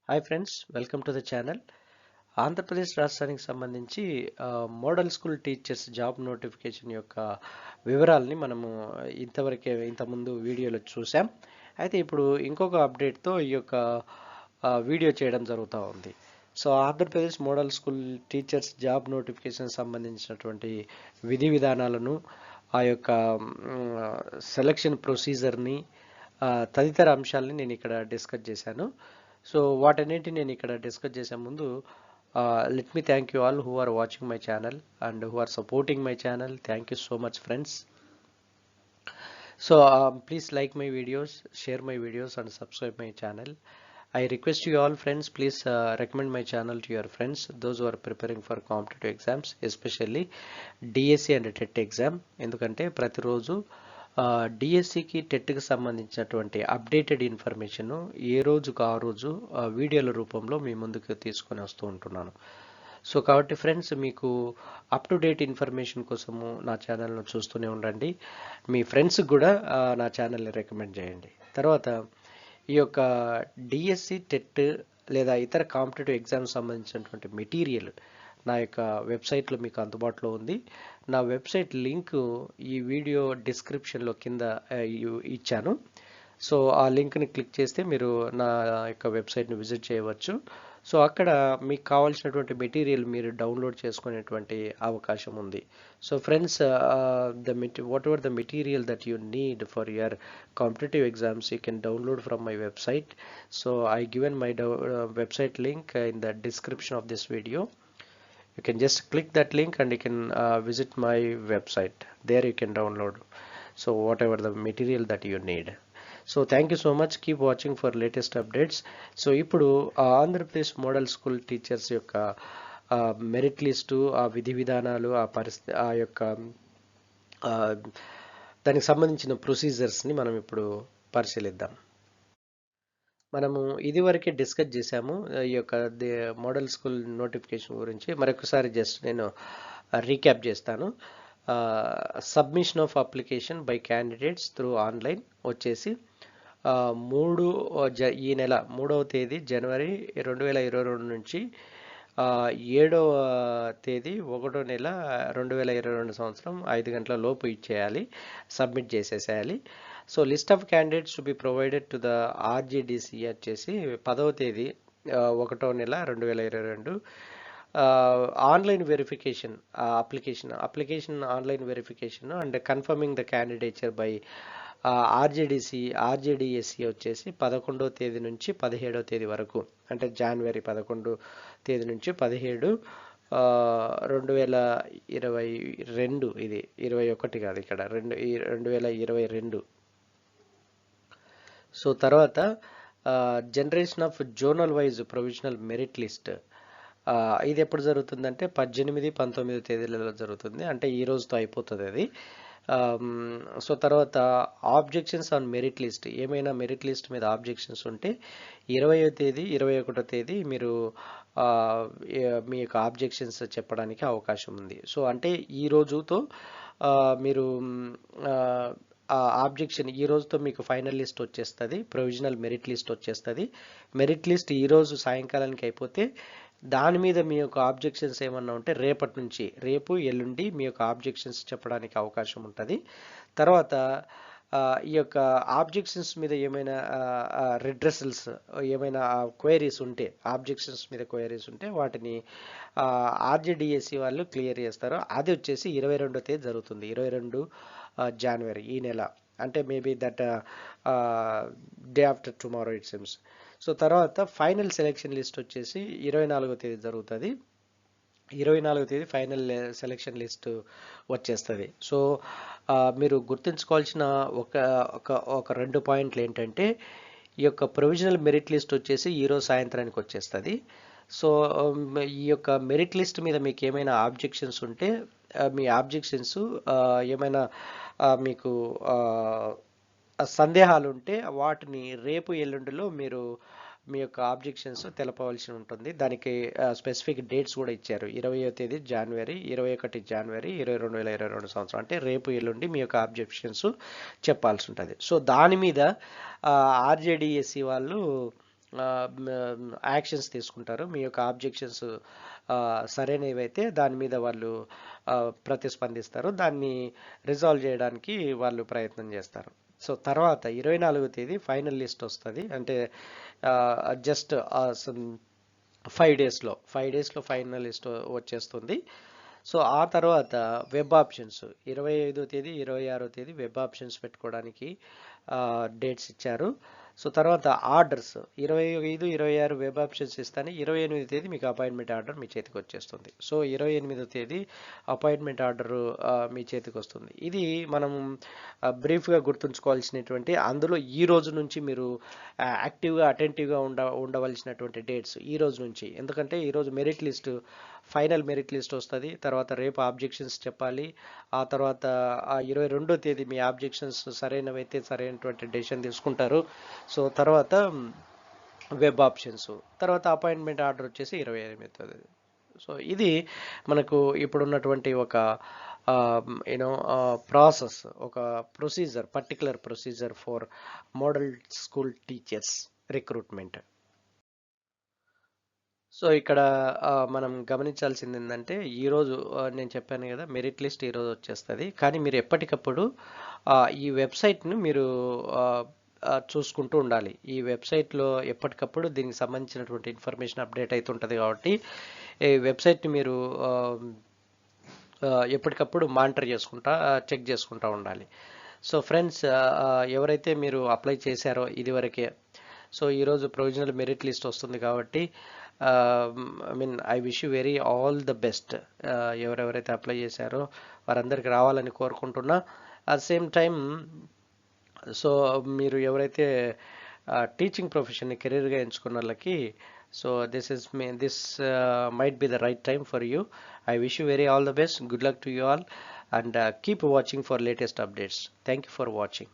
Hi friends, welcome to the channel. Andhra Pradesh రాష్ట్రానికి సంబంధించి model school teachers job notification యొక్క వివరాలని మనము ఇంతకుముందు వీడియోలో చూసాం. అయితే ఇప్పుడు ఇంకొక అప్డేట్తో ఈ యొక్క వీడియో చేయడం జరుగుతూ ఉంది. So Andhra Pradesh model school teachers job notification సంబంధించినటువంటి విధి విధానాలను, ఆ యొక్క సెలక్షన్ ప్రొసీజర్ని, తదితర అంశాలని నేను ఇక్కడ డిస్కస్ చేశాను. సో వాటన్నిటిని నేను ఇక్కడ డిస్కస్ చేసే ముందు let me thank you all who are watching my channel and who are supporting my channel. Thank you so much, friends. So please like my videos, share my videos and subscribe my channel. I request you all friends, please recommend my channel to your friends, those who are preparing for competitive exams, especially DSC and TET exam. ఎందుకంటే ప్రతిరోజు డిఎస్సికి టెట్కి సంబంధించినటువంటి updated information ఏ రోజుకు ఆ రోజు వీడియోల రూపంలో మీ ముందుకు తీసుకొని వస్తూ ఉంటున్నాను. సో కాబట్టి ఫ్రెండ్స్, మీకు అప్ టు డేట్ ఇన్ఫర్మేషన్ కోసము నా ఛానల్ను చూస్తూనే ఉండండి. మీ ఫ్రెండ్స్కి కూడా నా ఛానల్ని రికమెండ్ చేయండి. తర్వాత ఈ యొక్క డిఎస్సి టెట్ లేదా ఇతర కాంపిటేటివ్ ఎగ్జామ్స్ సంబంధించినటువంటి మెటీరియల్ నా యొక్క వెబ్సైట్లో మీకు అందుబాటులో ఉంది. నా వెబ్సైట్ లింక్ ఈ వీడియో డిస్క్రిప్షన్లో కింద ఇచ్చాను. సో ఆ లింక్ని క్లిక్ చేస్తే మీరు నా యొక్క వెబ్సైట్ని విజిట్ చేయవచ్చు. సో అక్కడ మీకు కావాల్సినటువంటి మెటీరియల్ మీరు డౌన్లోడ్ చేసుకునేటువంటి అవకాశం ఉంది. So friends, what ever the material that you need for your competitive exams you can download from my website. So I given my website link in the description of this video. You can just click that link and you can visit my website. There you can download so whatever the material that you need. So thank you so much. Keep watching for latest updates. So ఇప్పుడు Andhra Pradesh model school teachers యొక్క merit list, ఆ విధి విధానాలు, ఆ యొక్క దానికి సంబంధించిన ప్రొసీజర్స్ని మనం ఇప్పుడు పరిశీలిద్దాం. మనము ఇదివరకే డిస్కస్ చేశాము ఈ యొక్క మోడల్ స్కూల్ నోటిఫికేషన్ గురించి. మరొకసారి జస్ట్ నేను రీక్యాప్ చేస్తాను. Submission of application by candidates through online వచ్చేసి ఈ నెల 3వ తేదీ జనవరి 2022 నుంచి 7వ తేదీ 1వ నెల 2022 సంవత్సరం 5 గంటల లోపు ఇచ్చేయాలి, సబ్మిట్ చేసేసేయాలి. So list of candidates to be provided to the RJDC వచ్చేసి 10వ తేదీ 1వ నెల 2022. Online verification application online verification and confirming the candidature by RJDSC వచ్చేసి 11వ తేదీ నుంచి 17వ తేదీ వరకు, అంటే జనవరి 11 తేదీ నుంచి 17 2022. ఇది 21 కాదు, ఇక్కడ 2022. సో తర్వాత generation of zonal wise provisional merit list, ఇది ఎప్పుడు జరుగుతుందంటే 18, 19 తేదీలలో జరుగుతుంది, అంటే ఈ రోజుతో అయిపోతుంది అది. సో తర్వాత ఆబ్జెక్షన్స్ ఆన్ మెరిట్ లిస్ట్, ఏమైనా మెరిట్ లిస్ట్ మీద ఆబ్జెక్షన్స్ ఉంటే 20వ తేదీ 21వ తేదీ మీరు మీ యొక్క ఆబ్జెక్షన్స్ చెప్పడానికి అవకాశం ఉంది. సో అంటే ఈ రోజుతో మీరు ఆబ్జెక్షన్, ఈ రోజుతో మీకు ఫైనల్ లిస్ట్ వచ్చేస్తుంది, ప్రొవిజనల్ మెరిట్ లిస్ట్ వచ్చేస్తుంది. మెరిట్ లిస్ట్ ఈ రోజు సాయంకాలానికి అయిపోతే దాని మీద మీ యొక్క ఆబ్జెక్షన్స్ ఏమన్నా ఉంటే రేపటి నుంచి, రేపు ఎల్లుండి మీ యొక్క ఆబ్జెక్షన్స్ చెప్పడానికి అవకాశం ఉంటుంది. తర్వాత ఈ యొక్క ఆబ్జెక్షన్స్ మీద ఏమైనా రిడ్రెసల్స్, ఏమైనా క్వైరీస్ ఉంటే, ఆబ్జెక్షన్స్ మీద క్వైరీస్ ఉంటే వాటిని ఆర్జేడిఎస్సి వాళ్ళు క్లియర్ చేస్తారు. అది వచ్చేసి 22వ తేదీ జరుగుతుంది, 22 జనవరి ఈ నెల, అంటే maybe that day after tomorrow it seems. So తర్వాత ఫైనల్ సెలెక్షన్ లిస్ట్ వచ్చేసి 24వ తేదీ జరుగుతుంది. 24వ తేదీ ఫైనల్ సెలెక్షన్ లిస్ట్ వచ్చేస్తుంది. సో మీరు గుర్తుంచుకోవాల్సిన ఒక 2 పాయింట్లు ఏంటంటే, ఈ యొక్క ప్రొవిజనల్ మెరిట్ లిస్ట్ వచ్చేసి ఈరోజు సాయంత్రానికి వచ్చేస్తుంది. సో ఈ యొక్క మెరిట్ లిస్ట్ మీద మీకు ఏమైనా ఆబ్జెక్షన్స్ ఉంటే, మీ ఆబ్జెక్షన్స్ ఏమైనా మీకు సందేహాలు ఉంటే వాటిని రేపు ఎల్లుండిలో మీరు మీ యొక్క ఆబ్జెక్షన్స్ తెలపవలసి ఉంటుంది. దానికి స్పెసిఫిక్ డేట్స్ కూడా ఇచ్చారు. 20వ తేదీ జనవరి, 21 జనవరి 2022 సంవత్సరం, అంటే రేపు ఎల్లుండి మీ యొక్క ఆబ్జెక్షన్స్ చెప్పాల్సి ఉంటుంది. సో దాని మీద ఆర్జేడిఎస్సి వాళ్ళు యాక్షన్స్ తీసుకుంటారు. మీ యొక్క ఆబ్జెక్షన్స్ సరైనవైతే దాని మీద వాళ్ళు ప్రతిస్పందిస్తారు. దాన్ని రిజాల్వ్ చేయడానికి వాళ్ళు ప్రయత్నం చేస్తారు. సో తర్వాత 24వ తేదీ ఫైనల్ లిస్ట్ వస్తుంది. అంటే జస్ట్ 5 డేస్లో ఫైనల్ లిస్ట్ వచ్చేస్తుంది. సో ఆ తర్వాత వెబ్ ఆప్షన్స్ 25వ తేదీ 26వ తేదీ వెబ్ ఆప్షన్స్ పెట్టుకోవడానికి డేట్స్ ఇచ్చారు. సో తర్వాత ఆర్డర్స్ 25, 26 వెబ్ ఆప్షన్స్ ఇస్తాను. 28వ తేదీ మీకు అపాయింట్మెంట్ ఆర్డర్ మీ చేతికి వచ్చేస్తుంది. సో 28వ తేదీ అపాయింట్మెంట్ ఆర్డర్ మీ చేతికి వస్తుంది. ఇది మనం బ్రీఫ్గా గుర్తుంచుకోవాల్సినటువంటి, అందులో ఈ రోజు నుంచి మీరు యాక్టివ్గా అటెంటివ్గా ఉండవలసినటువంటి డేట్స్ ఈ రోజు నుంచి. ఎందుకంటే ఈరోజు merit list, final merit list వస్తుంది. తర్వాత రేపు ఆబ్జెక్షన్స్ చెప్పాలి. ఆ తర్వాత 22వ తేదీ మీ ఆబ్జెక్షన్స్ సరైనవైతే సరైనటువంటి డెసిషన్ తీసుకుంటారు. సో తర్వాత వెబ్ ఆప్షన్స్, తర్వాత అపాయింట్మెంట్ ఆర్డర్ వచ్చేసి 28వ. సో ఇది మనకు ఇప్పుడున్నటువంటి ఒక ప్రాసెస్, ఒక procedure, particular procedure for model school teachers recruitment. So ఇక్కడ మనం గమనించాల్సింది ఏంటంటే, ఈరోజు నేను చెప్పాను కదా మెరిట్ లిస్ట్ ఈరోజు వచ్చేస్తుంది. కానీ మీరు ఎప్పటికప్పుడు ఈ వెబ్సైట్ను మీరు చూసుకుంటూ ఉండాలి. ఈ వెబ్సైట్లో ఎప్పటికప్పుడు దీనికి సంబంధించినటువంటి ఇన్ఫర్మేషన్ అప్డేట్ అవుతుంటుంది. కాబట్టి ఈ వెబ్సైట్ని మీరు ఎప్పటికప్పుడు మానిటర్ చేసుకుంటా, చెక్ చేసుకుంటూ ఉండాలి. సో ఫ్రెండ్స్, ఎవరైతే మీరు అప్లై చేశారో ఇదివరకే, సో ఈరోజు ప్రొవిజనల్ మెరిట్ లిస్ట్ వస్తుంది కాబట్టి I wish you very all the best. ఎవరెవరైతే అప్లై చేశారో వారందరికీ రావాలని కోరుకుంటున్నా. At the same time, so మీరు ఎవరైతే టీచింగ్ ప్రొఫెషన్ని కెరీర్గా ఎంచుకున్న వాళ్ళకి, so this might be the right time for you. I wish you very all the best. Good luck to you all, and keep watching for latest updates. Thank you for watching.